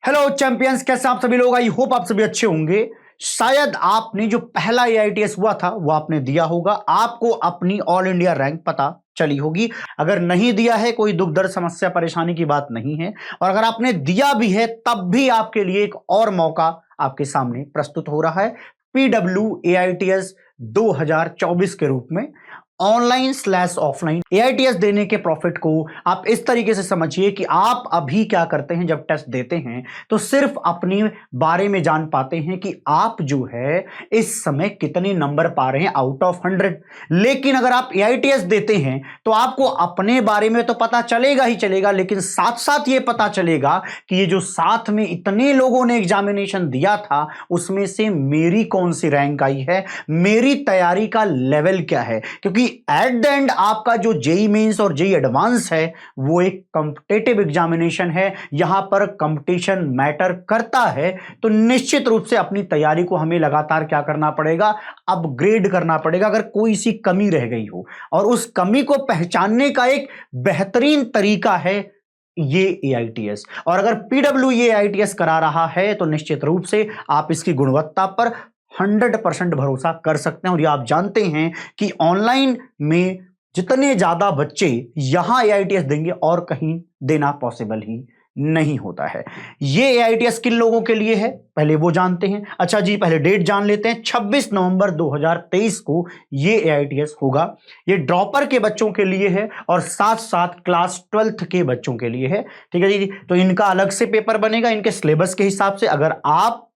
Hello champions, कैसे आप सभी लोग? आई होप आप सभी अच्छे होंगे। शायद आपने जो पहला एआईटीएस हुआ था वो आपने दिया होगा, आपको अपनी ऑल इंडिया रैंक पता चली होगी। अगर नहीं दिया है, कोई दुख दर्द समस्या परेशानी की बात नहीं है, और अगर आपने दिया भी है तब भी आपके लिए एक और मौका आपके सामने प्रस्तुत हो रहा है। पीडब्ल्यू एआईटीएस 2024 के रूप में ऑनलाइन स्लैश ऑफलाइन एआईटीएस देने के प्रॉफिट को आप इस तरीके से समझिए कि आप अभी क्या करते हैं, जब टेस्ट देते हैं तो सिर्फ अपने बारे में जान पाते हैं कि आप जो है इस समय कितने नंबर पा रहे हैं आउट ऑफ 100। लेकिन अगर आप एआईटीएस देते हैं तो आपको अपने बारे में तो पता चलेगा ही चलेगा, लेकिन साथ साथ ये पता चलेगा कि ये जो साथ में इतने लोगों ने एग्जामिनेशन दिया था उसमें से मेरी कौन सी रैंक आई है, मेरी तैयारी का लेवल क्या है। क्योंकि एट द एंड आपका जो जेई मेंस और जेई एडवांस है वो एक कॉम्पिटिटिव एग्जामिनेशन है, यहां पर कंपटीशन मैटर करता है। तो निश्चित रूप से अपनी तैयारी को हमें लगातार क्या करना पड़ेगा, अपग्रेड करना पड़ेगा अगर कोई सी कमी रह गई हो। और उस कमी को पहचानने का एक बेहतरीन तरीका है ये एआईटीएस। और अगर पीडब्ल्यू ये एआईटीएस करा रहा है तो निश्चित रूप से आप इसकी गुणवत्ता पर 100% भरोसा कर सकते हैं। और ये आप जानते हैं कि ऑनलाइन में जितने ज्यादा बच्चे यहां एआईटीएस देंगे और कहीं देना पॉसिबल ही नहीं होता है। ये एआईटीएस किन लोगों के लिए है पहले वो जानते हैं। अच्छा जी, पहले डेट जान लेते हैं। 26 नवंबर 2023 को ये एआईटीएस होगा। ये ड्रॉपर के बच्चों के लिए है और साथ साथ क्लास 12th के बच्चों के लिए है। ठीक है जी, तो इनका अलग से पेपर बनेगा इनके सिलेबस के हिसाब से। अगर आप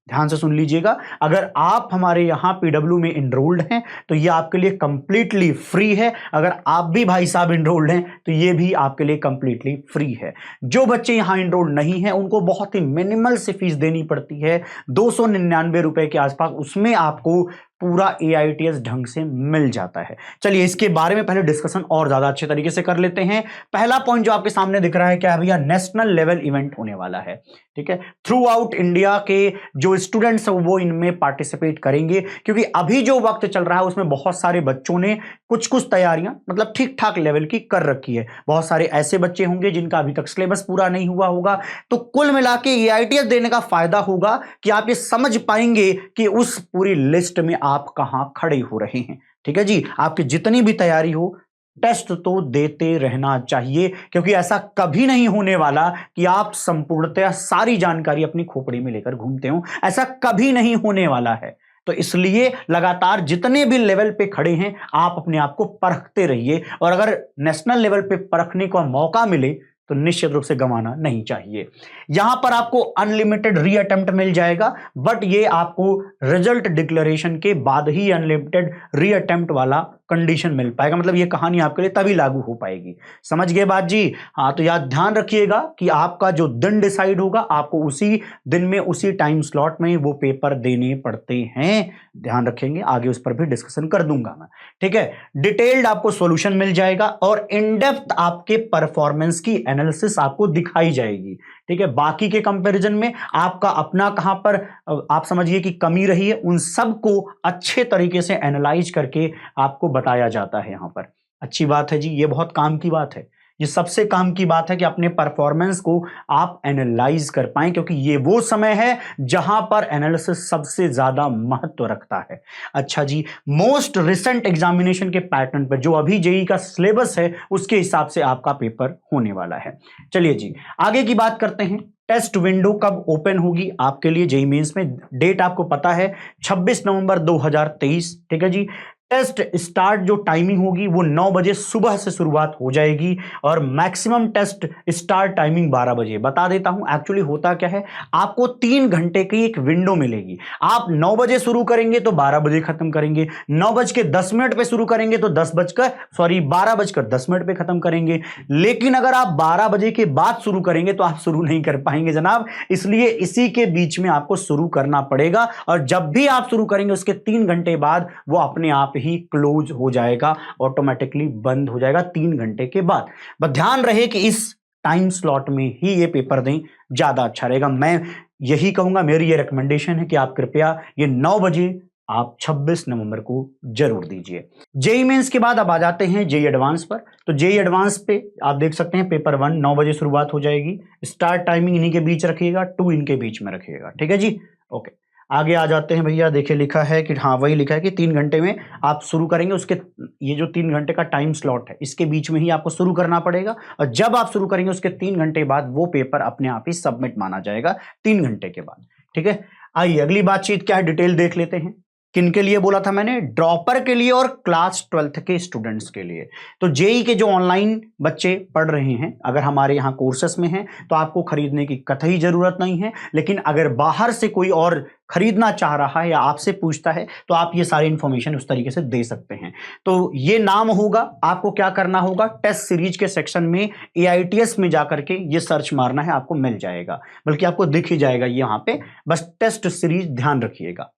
ध्यान से सुन लीजिएगा, अगर आप हमारे यहां पीडब्ल्यू में इनरोल्ड हैं तो ये आपके लिए कंप्लीटली फ्री है। अगर आप भी भाई साहब इनरोल्ड हैं तो ये भी आपके लिए कंप्लीटली फ्री है। जो बच्चे यहां इनरोल्ड नहीं हैं उनको बहुत ही मिनिमल से फीस देनी पड़ती है, 299 रुपए के आसपास। उसमें आपको पूरा एआईटीएस ढंग से मिल जाता है। चलिए इसके बारे में पहले डिस्कशन और ज्यादा अच्छे तरीके से कर लेते हैं। पहला पॉइंट जो आपके सामने दिख रहा है क्या है भैया, नेशनल लेवल इवेंट होने वाला है। ठीक है, थ्रू आउट इंडिया के जो स्टूडेंट्स हैं वो इनमें पार्टिसिपेट करेंगे, क्योंकि अभी जो वक्त चल रहा है उसमें बहुत सारे बच्चों ने कुछ कुछ तैयारियां मतलब ठीक ठाक लेवल की कर रखी है। बहुत सारे ऐसे बच्चे होंगे जिनका अभी तक सिलेबस पूरा नहीं हुआ होगा। तो कुल मिला के एआईटीएस देने का फायदा होगा कि आप ये समझ पाएंगे कि उस पूरी लिस्ट में आप कहां खड़े हो रहे हैं। ठीक है जी, आपकी जितनी भी तैयारी हो टेस्ट तो देते रहना चाहिए, क्योंकि ऐसा कभी नहीं होने वाला कि आप संपूर्णतया सारी जानकारी अपनी खोपड़ी में लेकर घूमते हो। ऐसा कभी नहीं होने वाला है। तो इसलिए लगातार जितने भी लेवल पे खड़े हैं आप अपने आप को परखते रहिए, और अगर नेशनल लेवल पे परखने का मौका मिले तो निश्चित रूप से गंवाना नहीं चाहिए। यहां पर आपको अनलिमिटेड रीअटेम्प्ट मिल जाएगा, बट ये आपको रिजल्ट डिक्लेरेशन के बाद ही अनलिमिटेड रीअटेम्प्ट वाला कंडीशन मिल पाएगा। मतलब ये कहानी आपके लिए तभी लागू हो पाएगी। समझ गए बात जी? हाँ, तो याद ध्यान रखिएगा कि आपका जो दिन डिसाइड होगा आपको उसी दिन में उसी टाइम स्लॉट में वो पेपर देने पड़ते हैं। ध्यान रखेंगे, आगे उस पर भी डिस्कशन कर दूंगा मैं। ठीक है, डिटेल्ड आपको सॉल्यूशन मिल जाएगा और इन डेप्थ आपके परफॉर्मेंस की एनालिसिस आपको दिखाई जाएगी। ठीक है, बाकी के कंपैरिजन में आपका अपना कहां पर आप समझिए कि कमी रही है, उन सब को अच्छे तरीके से एनालाइज करके आपको बताया जाता है यहां पर। अच्छी बात है जी, ये बहुत काम की बात है। ये सबसे काम की बात है कि अपने परफॉर्मेंस को आप एनालाइज कर पाएं, क्योंकि ये वो समय है जहां पर एनालिसिस सबसे ज्यादा महत्व रखता है। अच्छा जी, मोस्ट रिसेंट एग्जामिनेशन के पैटर्न पर जो अभी जेई का सिलेबस है उसके हिसाब से आपका पेपर होने वाला है। चलिए जी, आगे की बात करते हैं। टेस्ट विंडो कब ओपन होगी आपके लिए जेई मेंस में? डेट आपको पता है 26 नवंबर 2023। ठीक है जी, टेस्ट स्टार्ट जो टाइमिंग होगी वो 9 बजे सुबह से शुरुआत हो जाएगी और मैक्सिमम टेस्ट स्टार्ट टाइमिंग 12 बजे। बता देता हूं एक्चुअली होता क्या है, आपको 3 घंटे की एक विंडो मिलेगी। आप 9 बजे शुरू करेंगे तो 12 बजे खत्म करेंगे, 9:10 पे शुरू करेंगे तो 12:10 पे खत्म करेंगे। लेकिन अगर आप 12 बजे के बाद शुरू करेंगे तो आप शुरू नहीं कर पाएंगे जनाब, इसलिए इसी के बीच में आपको शुरू करना पड़ेगा। और जब भी आप शुरू करेंगे उसके 3 घंटे बाद वो अपने आप ही क्लोज हो जाएगा, ऑटोमेटिकली बंद हो जाएगा 3 घंटे के बाद। बस ध्यान रहे कि इस टाइम स्लॉट में ही ये पेपर दें, ज्यादा अच्छा रहेगा। मैं यही कहूंगा, मेरी ये रिकमेंडेशन है कि आप कृपया ये 9 बजे आप 26 नवंबर को जरूर दीजिए। जेई मेंस के बाद अब आ जाते हैं जेई एडवांस पर। तो जेई एडवांस पे आप देख सकते हैं पेपर 1 9 बजे शुरुआत हो जाएगी। स्टार्ट टाइमिंग इन्हीं के बीच रखिएगा, 2 इनके बीच में रखिएगा, ठीक है जी। ओके, आगे आ जाते हैं भैया। देखिए लिखा है कि हाँ वही लिखा है कि 3 घंटे में आप शुरू करेंगे। उसके ये जो 3 घंटे का टाइम स्लॉट है इसके बीच में ही आपको शुरू करना पड़ेगा, और जब आप शुरू करेंगे उसके 3 घंटे बाद वो पेपर अपने आप ही सबमिट माना जाएगा 3 घंटे के बाद, ठीक है। आइए अगली बातचीत क्या है डिटेल देख लेते हैं। किनके लिए बोला था मैंने? ड्रॉपर के लिए और क्लास 12th के स्टूडेंट्स के लिए। तो जेई के जो ऑनलाइन बच्चे पढ़ रहे हैं, अगर हमारे यहाँ कोर्सेस में हैं तो आपको खरीदने की कतई जरूरत नहीं है। लेकिन अगर बाहर से कोई और खरीदना चाह रहा है या आपसे पूछता है तो आप ये सारी इंफॉर्मेशन उस तरीके से दे सकते हैं। तो ये नाम होगा, आपको क्या करना होगा, टेस्ट सीरीज के सेक्शन में AITS में जाकर के ये सर्च मारना है, आपको मिल जाएगा, बल्कि आपको दिख ही जाएगा यहाँ पे, बस टेस्ट सीरीज ध्यान रखिएगा।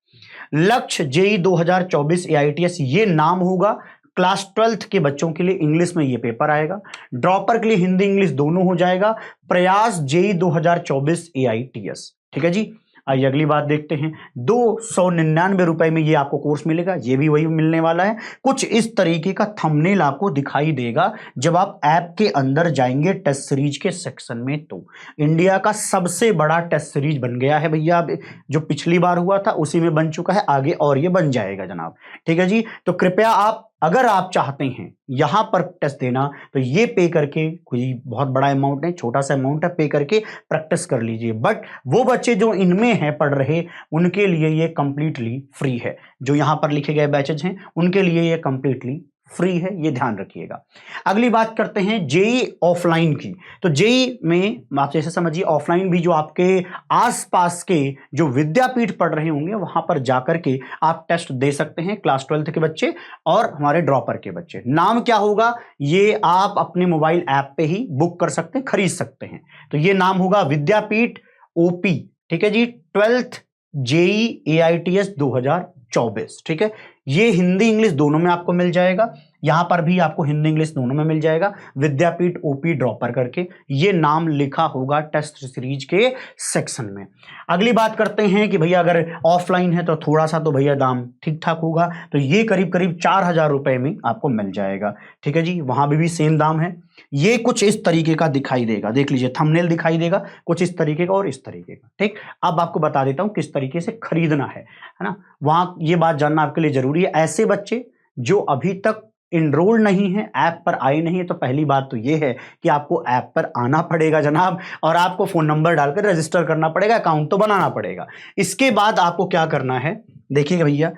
लक्ष्य जेई 2024 AITS ये नाम होगा। क्लास 12th के बच्चों के लिए इंग्लिश में ये पेपर आएगा। ड्रॉपर के लिए हिंदी इंग्लिश दोनों हो जाएगा। प्रयास जेई 2024 AITS, ठीक है जी। आइए अगली बात देखते हैं। 299 रुपए में ये आपको कोर्स मिलेगा, ये भी वही मिलने वाला है। कुछ इस तरीके का थंबनेल आपको दिखाई देगा जब आप ऐप के अंदर जाएंगे टेस्ट सीरीज के सेक्शन में। तो इंडिया का सबसे बड़ा टेस्ट सीरीज बन गया है भैया। अब जो पिछली बार हुआ था उसी में बन चुका है, आगे और ये बन जाएगा जनाब, ठीक है जी। तो कृपया आप, अगर आप चाहते हैं यहां पर टेस्ट देना तो ये पे करके, कोई बहुत बड़ा अमाउंट है, छोटा सा अमाउंट है, पे करके प्रैक्टिस कर लीजिए। बट वो बच्चे जो इनमें हैं पढ़ रहे, उनके लिए ये कंप्लीटली फ्री है। जो यहां पर लिखे गए बैचेज हैं उनके लिए ये कंप्लीटली फ्री है, ये ध्यान रखिएगा। अगली बात करते हैं जेई ऑफलाइन की। तो जेई में आप जैसे समझिए ऑफलाइन भी जो आपके आसपास के जो विद्यापीठ पढ़ रहे होंगे वहां पर जाकर के आप टेस्ट दे सकते हैं, क्लास 12th के बच्चे और हमारे ड्रॉपर के बच्चे। नाम क्या होगा ये आप अपने मोबाइल ऐप पे ही बुक कर सकते हैं, खरीद सकते हैं। तो ये नाम होगा विद्यापीठ OP, ठीक है जी, 12th जेई AITS 2024, ठीक है। ये हिंदी इंग्लिश दोनों में आपको मिल जाएगा, यहां पर भी आपको हिंदी इंग्लिश दोनों में मिल जाएगा। विद्यापीठ OP ड्रॉपर करके ये नाम लिखा होगा टेस्ट सीरीज के सेक्शन में। अगली बात करते हैं कि भैया अगर ऑफलाइन है तो थोड़ा सा तो भैया दाम ठीक ठाक होगा। तो ये करीब करीब 4000 रुपए में आपको मिल जाएगा, ठीक है जी। वहां भी सेम दाम है। ये कुछ इस तरीके का दिखाई देगा, देख लीजिए थंबनेल दिखाई देगा कुछ इस तरीके का और इस तरीके का, ठीक। अब आपको बता देता हूं किस तरीके से खरीदना है ना। वहां ये बात जानना आपके लिए जरूरी है। ऐसे बच्चे जो अभी तक इनरोल नहीं है, ऐप पर आए नहीं है, तो पहली बात तो ये है कि आपको ऐप पर आना पड़ेगा जनाब, और आपको फोन नंबर डालकर रजिस्टर करना पड़ेगा, अकाउंट तो बनाना पड़ेगा। इसके बाद आपको क्या करना है, देखिएगा भैया,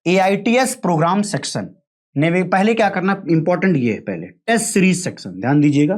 AITS प्रोग्राम सेक्शन ने पहले क्या करना, इंपॉर्टेंट ये है, पहले टेस्ट सीरीज सेक्शन, ध्यान दीजिएगा,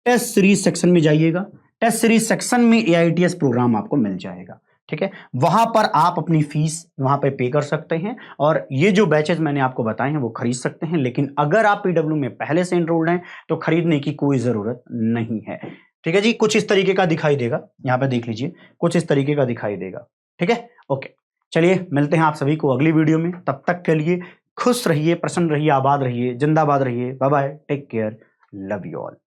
टेस्ट सीरीज सेक्शन में जाइएगा। टेस्ट सीरीज सेक्शन में AITS प्रोग्राम आपको मिल जाएगा, ठीक है। वहां पर आप अपनी फीस वहां पे पे कर सकते हैं और ये जो बैचेज मैंने आपको बताए हैं वो खरीद सकते हैं। लेकिन अगर आप PW में पहले से एनरोल्ड हैं तो खरीदने की कोई जरूरत नहीं है, ठीक है जी। कुछ इस तरीके का दिखाई देगा, यहाँ पे देख लीजिए, कुछ इस तरीके का दिखाई देगा, ठीक है। ओके, चलिए मिलते हैं आप सभी को अगली वीडियो में। तब तक के लिए खुश रहिए, प्रसन्न रहिए, आबाद रहिए, जिंदाबाद रहिए। Bye bye, take care, love you all.